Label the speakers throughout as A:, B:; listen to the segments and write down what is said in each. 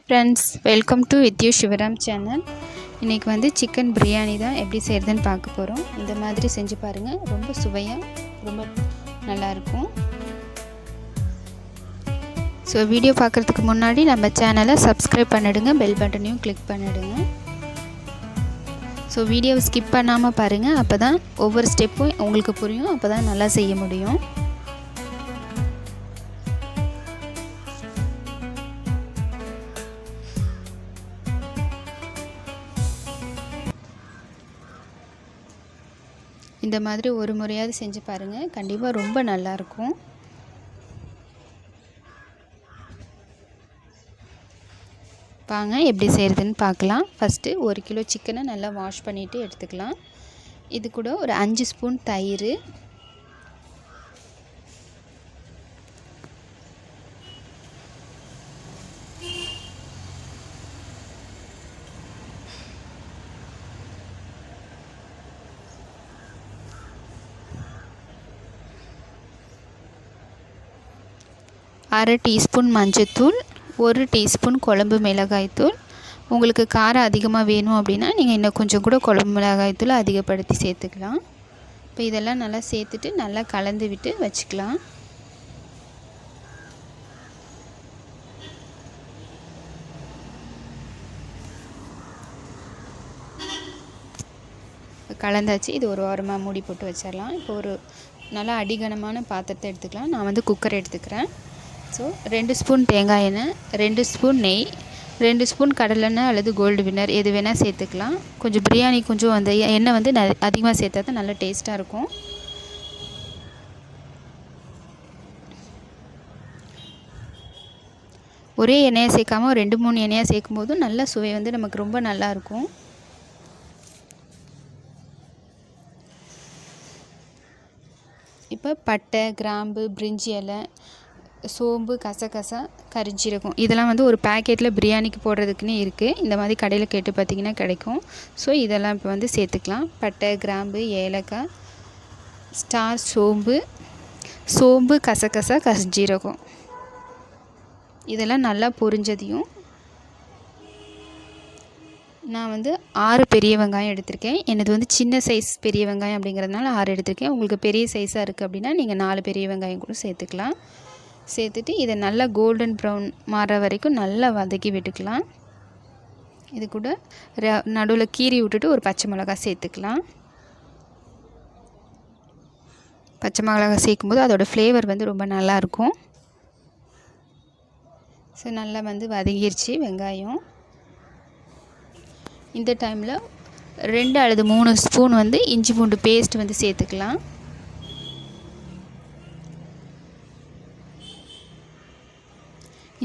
A: Friends, welcome to with you Sivaram channel. இன்றைக்கி வந்து chicken biryani தான் எப்படி செய்கிறதுன்னு பார்க்க போகிறோம். இந்த மாதிரி செஞ்சு பாருங்கள், ரொம்ப சுவையாக ரொம்ப நல்லாயிருக்கும். ஸோ வீடியோ பார்க்குறதுக்கு முன்னாடி நம்ம சேனலை சப்ஸ்கிரைப் பண்ணிவிடுங்க, பெல் பட்டனையும் கிளிக் பண்ணிவிடுங்க. ஸோ வீடியோவை ஸ்கிப் பண்ணாமல் பாருங்கள், அப்போ தான் ஒவ்வொரு ஸ்டெப்பும் உங்களுக்கு புரியும், அப்போ தான் நல்லா செய்ய முடியும். இந்த மாதிரி ஒரு முறையாவது செஞ்சு பாருங்கள், கண்டிப்பாக ரொம்ப நல்லாயிருக்கும். வாங்க எப்படி செய்கிறதுன்னு பார்க்கலாம். ஃபஸ்ட்டு 1 கிலோ சிக்கனை நல்லா வாஷ் பண்ணிவிட்டு எடுத்துக்கலாம். இது கூட ஒரு 5 ஸ்பூன் தயிர், அரை டீஸ்பூன் மஞ்சத்தூள், 1 டீஸ்பூன் குழம்பு மிளகாய்த்தூள். உங்களுக்கு காரம் அதிகமாக வேணும் அப்படின்னா நீங்கள் இன்னும் கொஞ்சம் கூட குழம்பு மிளகாய்த்தூள் அதிகப்படுத்தி சேர்த்துக்கலாம். இப்போ இதெல்லாம் நல்லா சேர்த்துட்டு நல்லா கலந்து விட்டு வச்சுக்கலாம். கலந்தாச்சு. இது ஒரு வாரமாக மூடி போட்டு வச்சிடலாம். இப்போ ஒரு நல்லா அடிகனமான பாத்திரத்தை எடுத்துக்கலாம். நான் வந்து குக்கர் எடுத்துக்கிறேன். ஸோ 2 ஸ்பூன் தேங்காய் எண்ணெய், 2 ஸ்பூன் நெய், 2 ஸ்பூன் கடலெண்ணெய் அல்லது கோல்டு வின்னர் எது வேணால் சேர்த்துக்கலாம். கொஞ்சம் பிரியாணி கொஞ்சம் அந்த எண்ணெய் வந்து அதிகமாக சேர்த்தா தான் நல்லா டேஸ்ட்டாக இருக்கும். ஒரே எண்ணெயை சேர்க்காமல் 2-3 எண்ணெயாக சேர்க்கும் போதும் நல்ல சுவை வந்து நமக்கு ரொம்ப நல்லாயிருக்கும். இப்போ பட்டை, கிராம்பு, பிரிஞ்சி இலை, சோம்பு, கசகசா, கரிஞ்சீரகம் இதெல்லாம் வந்து ஒரு பேக்கெட்டில் பிரியாணிக்கு போடுறதுக்குன்னே இருக்குது. இந்த மாதிரி கடையில் கேட்டு பார்த்திங்கன்னா கிடைக்கும். ஸோ இதெல்லாம் இப்போ வந்து சேர்த்துக்கலாம். பட்டை, கிராம்பு, ஏலக்காய், ஸ்டார் சோம்பு, கசகசா, கரிஞ்சீரகம் இதெல்லாம் நல்லா பொரிஞ்சதையும் நான் வந்து 6 பெரிய வெங்காயம் எடுத்திருக்கேன். எனது வந்து சின்ன சைஸ் பெரிய வெங்காயம் அப்படிங்கிறதுனால 6 எடுத்திருக்கேன். உங்களுக்கு பெரிய சைஸாக இருக்குது அப்படின்னா நீங்கள் 4 பெரிய வெங்காயம் கூட சேர்த்துக்கலாம். சேர்த்துட்டு இதை நல்லா கோல்டன் ப்ரௌன் மாற வரைக்கும் நல்லா வதக்கி விட்டுக்கலாம். இது கூட நடுவில் கீறி விட்டுட்டு ஒரு பச்சை மிளகாய் சேர்த்துக்கலாம். பச்சை மிளகாய் சேர்க்கும்போது அதோடய ஃப்ளேவர் வந்து ரொம்ப நல்லாயிருக்கும். ஸோ நல்லா வந்து வதங்கிருச்சு வெங்காயம். இந்த டைமில் 2 அல்லது 3 ஸ்பூன் வந்து இஞ்சி பூண்டு பேஸ்ட் வந்து சேர்த்துக்கலாம்.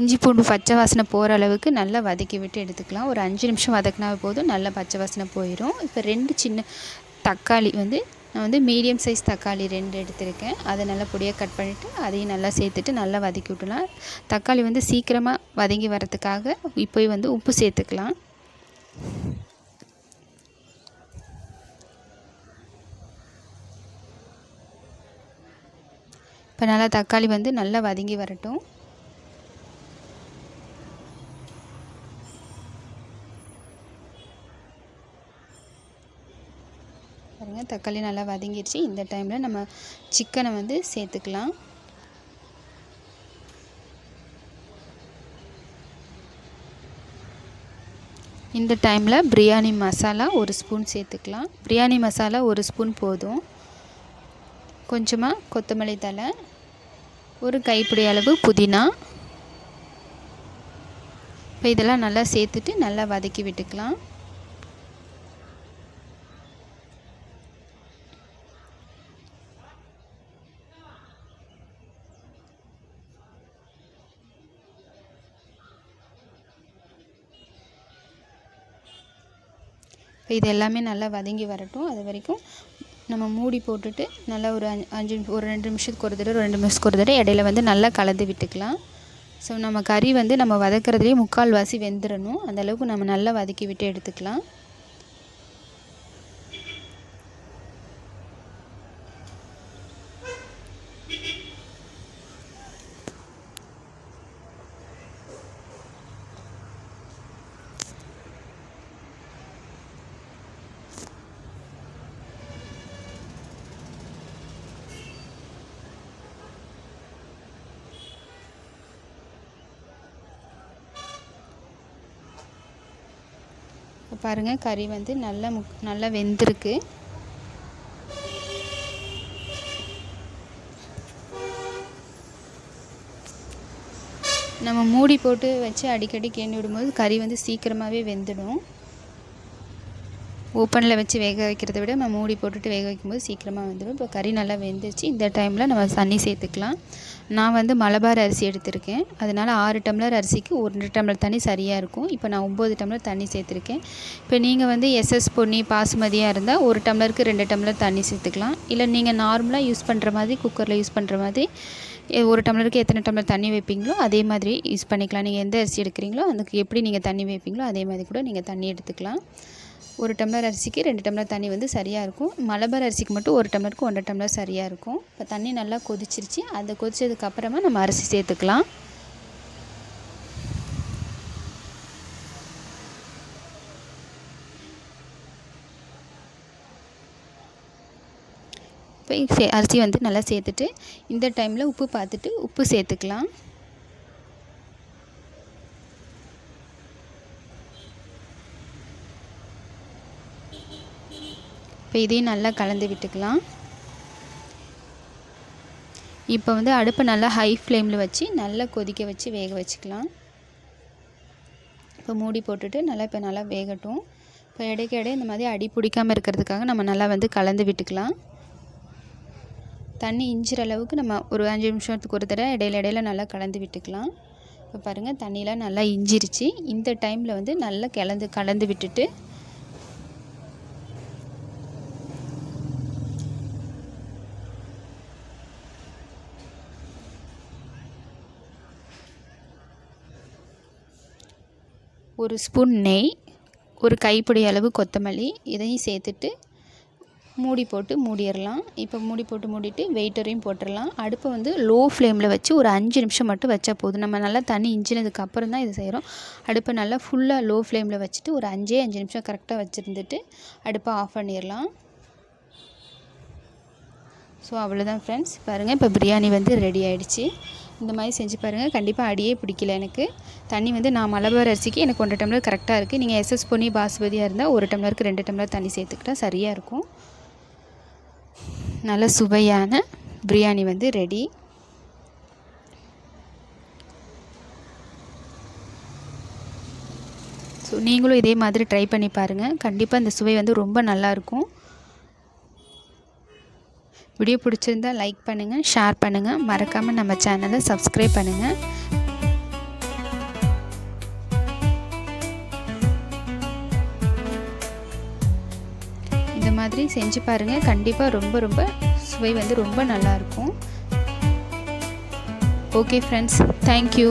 A: இஞ்சி பூண்டு பச்சை வாசனை போகிற அளவுக்கு நல்லா வதக்கி விட்டு எடுத்துக்கலாம். ஒரு 5 நிமிஷம் வதக்கினா போதும், நல்லா பச்சை வாசனை போயிடும். இப்போ 2 சின்ன தக்காளி வந்து நான் வந்து மீடியம் சைஸ் தக்காளி 2 எடுத்திருக்கேன். அதை நல்லா பொடியாக கட் பண்ணிவிட்டு அதையும் நல்லா சேர்த்துட்டு நல்லா வதக்கி விட்டுலாம். தக்காளி வந்து சீக்கிரமாக வதங்கி வரதுக்காக இப்போ வந்து உப்பு சேர்த்துக்கலாம். இப்போ நல்லா தக்காளி வந்து நல்லா வதங்கி வரட்டும். பாருங்கள், தக்காளி நல்லா வதங்கிடுச்சு. இந்த டைமில் நம்ம சிக்கனை வந்து சேர்த்துக்கலாம். இந்த டைமில் பிரியாணி மசாலா 1 ஸ்பூன் சேர்த்துக்கலாம். பிரியாணி மசாலா 1 ஸ்பூன் போதும். கொஞ்சமாக கொத்தமல்லி தழை, ஒரு கைப்பிடி அளவு புதினா. இப்போ இதெல்லாம் நல்லா சேர்த்துட்டு நல்லா வதக்கி விட்டுக்கலாம். இப்போ இது எல்லாமே நல்லா வதங்கி வரட்டும். அது வரைக்கும் நம்ம மூடி போட்டுட்டு நல்லா ஒரு 2 நிமிஷத்துக்கு ஒரு தடவை 2 நிமிஷத்துக்கு ஒரு தடவை இடையில வந்து நல்லா கலந்து விட்டுக்கலாம். ஸோ நம்ம கறி வந்து நம்ம வதக்கிறதுலேயே 3/4 வெந்துடணும். அந்தளவுக்கு நம்ம நல்லா வதக்கி விட்டு எடுத்துக்கலாம். பாருங்கள் கறி வந்து நல்லா வெந்திருக்கு. நம்ம மூடி போட்டு வச்சு அடிக்கடி கிண்டி விடும்போது கறி வந்து சீக்கிரமாகவே வெந்துடும். ஓப்பனில் வச்சு வேக வைக்கிறத விட நம்ம மூடி போட்டுட்டு வேக வைக்கும்போது சீக்கிரமாக வெந்துடும். இப்போ கறி நல்லா வெந்துருச்சு. இந்த டைமில் நம்ம தண்ணி சேர்த்துக்கலாம். நான் வந்து மலபார் அரிசி எடுத்திருக்கேன். அதனால் 6 டம்ளர் அரிசிக்கு 1 டம்ளர் தண்ணி சரியாக இருக்கும். இப்போ நான் 9 டம்ளர் தண்ணி சேர்த்துருக்கேன். இப்போ நீங்கள் வந்து எஸ்எஸ் பொன்னி பாசுமதியாக இருந்தால் 1 டம்ளருக்கு 2 டம்ளர் தண்ணி சேர்த்துக்கலாம். இல்லை நீங்கள் நார்மலாக யூஸ் பண்ணுற மாதிரி குக்கரில் யூஸ் பண்ணுற மாதிரி 1 டம்ளருக்கு எத்தனை டம்ளர் தண்ணி வைப்பீங்களோ அதே மாதிரி யூஸ் பண்ணிக்கலாம். நீங்கள் எந்த அரிசி எடுக்கிறீங்களோ அதுக்கு எப்படி நீங்கள் தண்ணி வைப்பீங்களோ அதே மாதிரி கூட நீங்கள் தண்ணி எடுத்துக்கலாம். 1 டம்ளர் அரிசிக்கு 2 டம்ளர் தண்ணி வந்து சரியாக இருக்கும். மலபார் அரிசிக்கு மட்டும் 1 டம்ளருக்கு 1 டம்ளர் சரியாக இருக்கும். இப்போ தண்ணி நல்லா கொதிச்சிருச்சு. அதை கொதிச்சதுக்கப்புறமா நம்ம அரிசி சேர்த்துக்கலாம். இப்போ அரிசி வந்து நல்லா சேர்த்துட்டு இந்த டைமில் உப்பு பார்த்துட்டு உப்பு சேர்த்துக்கலாம். இப்போ இதையும் நல்லா கலந்து விட்டுக்கலாம். இப்போ வந்து அடுப்பை நல்லா ஹை ஃப்ளேமில் வச்சு நல்லா கொதிக்க வச்சு வேக வச்சுக்கலாம். இப்போ மூடி போட்டுட்டு நல்லா வேகட்டும். இப்போ இடைக்கிடையே இந்த மாதிரி அடி பிடிக்காமல் இருக்கிறதுக்காக நம்ம நல்லா வந்து கலந்து விட்டுக்கலாம். தண்ணி இஞ்சிற அளவுக்கு நம்ம ஒரு 5 நிமிஷத்துக்கு ஒரு தடவை இடையில நல்லா கலந்து விட்டுக்கலாம். இப்போ பாருங்கள் தண்ணியெலாம் நல்லா இஞ்சிருச்சு. இந்த டைமில் வந்து நல்லா கலந்து விட்டுட்டு ஒரு ஸ்பூன் நெய், ஒரு கைப்பிடி அளவு கொத்தமல்லி இதையும் சேர்த்துட்டு மூடி போட்டு மூடிடலாம். இப்போ மூடி போட்டு மூடிட்டு வெயிட்டரையும் போட்டுடலாம். அடுப்பை வந்து லோ ஃப்ளேமில் வச்சு ஒரு 5 நிமிஷம் மட்டும் வச்சா போதும். நம்ம நல்லா தண்ணி இஞ்சினதுக்கு அப்புறம் தான் இது செய்கிறோம். அடுப்பை நல்லா ஃபுல்லாக லோ ஃப்ளேமில் வச்சுட்டு ஒரு 5 நிமிஷம் கரெக்டாக வச்சுருந்துட்டு அடுப்பை ஆஃப் பண்ணிடலாம். ஸோ அவ்வளோதான் ஃப்ரெண்ட்ஸ். பாருங்கள் இப்போ பிரியாணி வந்து ரெடி ஆகிடுச்சு. இந்த மாதிரி செஞ்சு பாருங்கள். கண்டிப்பாக அடியே பிடிக்கல எனக்கு. தண்ணி வந்து நான் மலபார் அரிசிக்கு எனக்கு 1 டம்ளர் கரெக்டாக இருக்குது. நீங்கள் எஸ்எஸ் பொன்னி பாசுமதியாக இருந்தால் 1 டம்ளருக்கு 2 டம்ளர் தண்ணி சேர்த்துக்கிட்டால் சரியாக இருக்கும். நல்ல சுவையான பிரியாணி வந்து ரெடி. ஸோ நீங்களும் இதே மாதிரி ட்ரை பண்ணி பாருங்கள். கண்டிப்பாக இந்த சுவை வந்து ரொம்ப நல்லாயிருக்கும். வீடியோ பிடிச்சிருந்தால் லைக் பண்ணுங்கள், ஷேர் பண்ணுங்கள், மறக்காமல் நம்ம சேனலை சப்ஸ்கிரைப் பண்ணுங்கள். இந்த மாதிரி செஞ்சு பாருங்கள். கண்டிப்பாக ரொம்ப சுவை வந்து ரொம்ப நல்லாயிருக்கும். Okay friends, thank you.